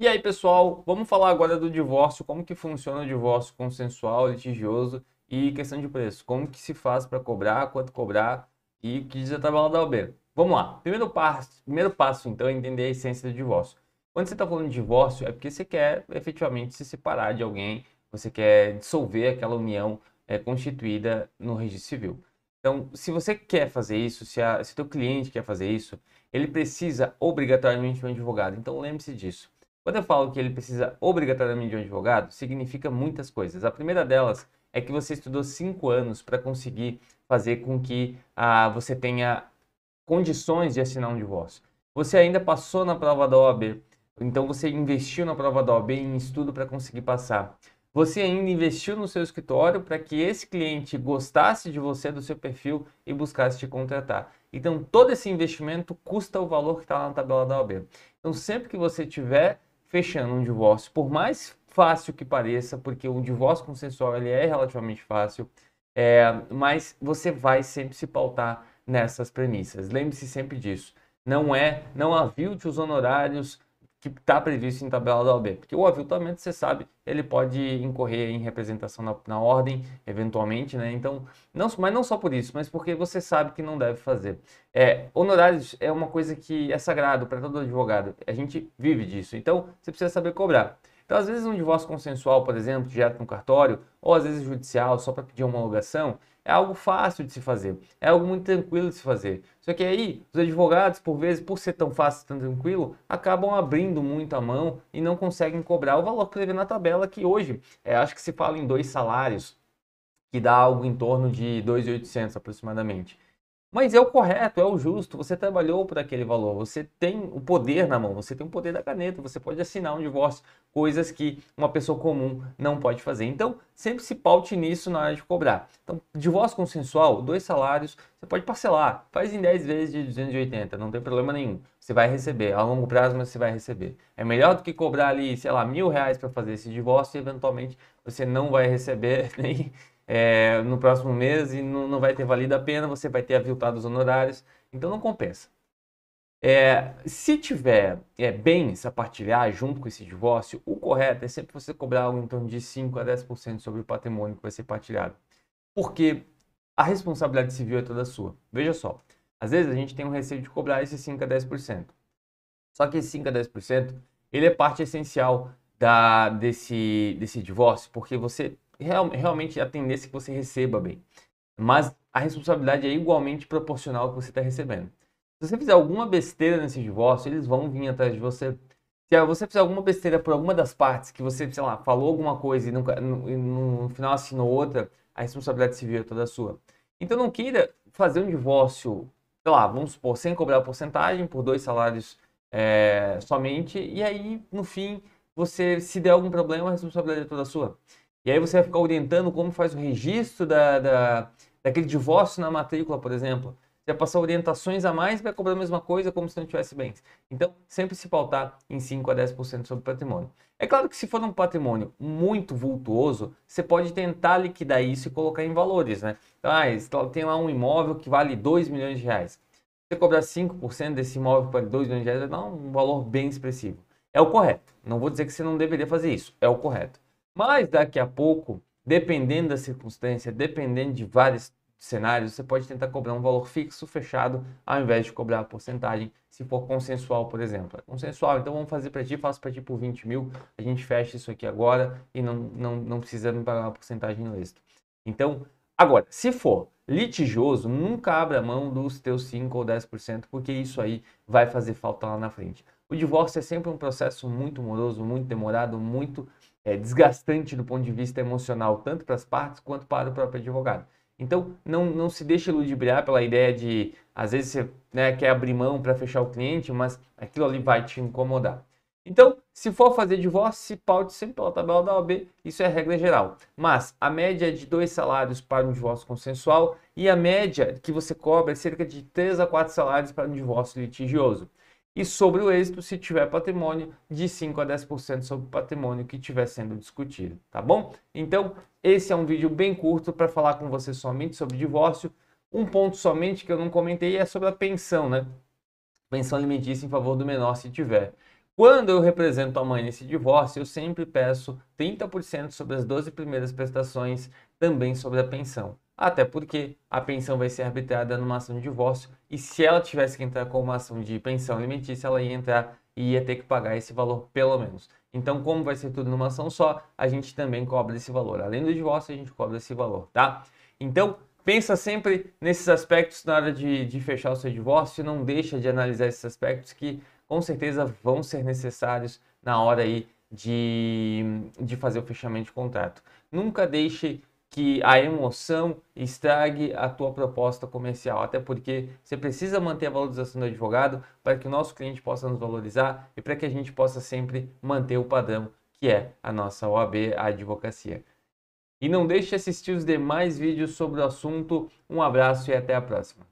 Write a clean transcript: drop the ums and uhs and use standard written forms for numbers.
E aí, pessoal, vamos falar agora do divórcio, como que funciona o divórcio consensual, litigioso e questão de preço. Como que se faz para cobrar, quanto cobrar e o que diz a tabela da OAB. Vamos lá. Primeiro passo, então, é entender a essência do divórcio. Quando você está falando de divórcio, é porque você quer efetivamente se separar de alguém, você quer dissolver aquela união constituída no registro civil. Então, se você quer fazer isso, se teu cliente quer fazer isso, ele precisa obrigatoriamente de um advogado. Então, lembre-se disso. Quando eu falo que ele precisa obrigatoriamente de um advogado, significa muitas coisas. A primeira delas é que você estudou 5 anos para conseguir fazer com que você tenha condições de assinar um divórcio. Você ainda passou na prova da OAB, então você investiu na prova da OAB em estudo para conseguir passar. Você ainda investiu no seu escritório para que esse cliente gostasse de você, do seu perfil e buscasse te contratar. Então, todo esse investimento custa o valor que está lá na tabela da OAB. Então, sempre que você tiver fechando um divórcio, por mais fácil que pareça, porque o divórcio consensual ele é relativamente fácil, mas você vai sempre se pautar nessas premissas. Lembre-se sempre disso. Não avilte os honorários que está previsto em tabela da OAB, porque o aviltamento, você sabe, ele pode incorrer em representação na ordem, eventualmente, né? Então, mas não só por isso, mas porque você sabe que não deve fazer. Honorários é uma coisa que é sagrado para todo advogado, a gente vive disso, então você precisa saber cobrar. Então, às vezes, um divórcio consensual, por exemplo, direto no cartório, ou às vezes judicial, só para pedir homologação, é algo fácil de se fazer, é algo muito tranquilo de se fazer. Só que aí, os advogados, por vezes, por ser tão fácil, tão tranquilo, acabam abrindo muito a mão e não conseguem cobrar o valor que prevê na tabela, que hoje, acho que se fala em 2 salários, que dá algo em torno de 2.800 aproximadamente. Mas é o correto, é o justo. Você trabalhou por aquele valor, você tem o poder na mão, você tem o poder da caneta, você pode assinar um divórcio, coisas que uma pessoa comum não pode fazer. Então, sempre se paute nisso na hora de cobrar. Então, divórcio consensual, 2 salários, você pode parcelar, faz em 10 vezes de 280, não tem problema nenhum. Você vai receber, a longo prazo, mas você vai receber. É melhor do que cobrar ali, sei lá, R$ 1.000 para fazer esse divórcio e eventualmente você não vai receber nem no próximo mês e não vai ter valido a pena, você vai ter aviltado os honorários, então não compensa. Se tiver bens a partilhar junto com esse divórcio, o correto é sempre você cobrar algo em torno de 5 a 10% sobre o patrimônio que vai ser partilhado. Porque a responsabilidade civil é toda sua. Veja só, às vezes a gente tem um receio de cobrar esses 5 a 10%. Só que esse 5 a 10%, ele é parte essencial desse divórcio, porque você realmente a tendência é que você receba bem. Mas a responsabilidade é igualmente proporcional ao que você está recebendo. Se você fizer alguma besteira nesse divórcio, eles vão vir atrás de você. Se você fizer alguma besteira por alguma das partes, que você, sei lá, falou alguma coisa e no final assinou outra, a responsabilidade civil é toda sua. Então não queira fazer um divórcio, sei lá, vamos supor, sem cobrar porcentagem, por 2 salários somente, e aí, no fim, se der algum problema, a responsabilidade é toda sua. E aí você vai ficar orientando como faz o registro daquele divórcio na matrícula, por exemplo. Você vai passar orientações a mais e vai cobrar a mesma coisa como se não tivesse bens. Então, sempre se pautar em 5 a 10% sobre o patrimônio. É claro que se for um patrimônio muito vultuoso, você pode tentar liquidar isso e colocar em valores, né? Então, tem lá um imóvel que vale R$ 2 milhões. Você cobrar 5% desse imóvel para R$ 2 milhões, vai dar um valor bem expressivo. É o correto. Não vou dizer que você não deveria fazer isso. É o correto. Mas daqui a pouco, dependendo da circunstância, dependendo de vários cenários, você pode tentar cobrar um valor fixo, fechado, ao invés de cobrar a porcentagem, se for consensual, por exemplo. É consensual, então vamos fazer para ti, faço para ti por 20 mil, a gente fecha isso aqui agora e não precisa me pagar uma porcentagem no êxito. Então, agora, se for litigioso, nunca abra mão dos teus 5 ou 10%, porque isso aí vai fazer falta lá na frente. O divórcio é sempre um processo muito moroso, muito demorado, muito desgastante do ponto de vista emocional, tanto para as partes quanto para o próprio advogado. Então, não se deixe ludibriar pela ideia de, às vezes, você quer abrir mão para fechar o cliente, mas aquilo ali vai te incomodar. Então, se for fazer divórcio, se paute sempre pela tabela da OAB, isso é regra geral. Mas a média é de 2 salários para um divórcio consensual e a média que você cobra é cerca de 3 a 4 salários para um divórcio litigioso. E sobre o êxito, se tiver patrimônio, de 5 a 10% sobre o patrimônio que estiver sendo discutido, tá bom? Então, esse é um vídeo bem curto para falar com você somente sobre divórcio. Um ponto somente que eu não comentei é sobre a pensão, né? Pensão alimentícia em favor do menor, se tiver. Quando eu represento a mãe nesse divórcio, eu sempre peço 30% sobre as 12 primeiras prestações, também sobre a pensão. Até porque a pensão vai ser arbitrada numa ação de divórcio e se ela tivesse que entrar com uma ação de pensão alimentícia, ela ia entrar e ia ter que pagar esse valor pelo menos. Então, como vai ser tudo numa ação só, a gente também cobra esse valor. Além do divórcio, a gente cobra esse valor, tá? Então, pensa sempre nesses aspectos na hora de fechar o seu divórcio e não deixa de analisar esses aspectos que com certeza vão ser necessários na hora aí de fazer o fechamento de contrato. Nunca deixe que a emoção estrague a tua proposta comercial, até porque você precisa manter a valorização do advogado para que o nosso cliente possa nos valorizar e para que a gente possa sempre manter o padrão que é a nossa OAB, a advocacia. E não deixe de assistir os demais vídeos sobre o assunto. Um abraço e até a próxima.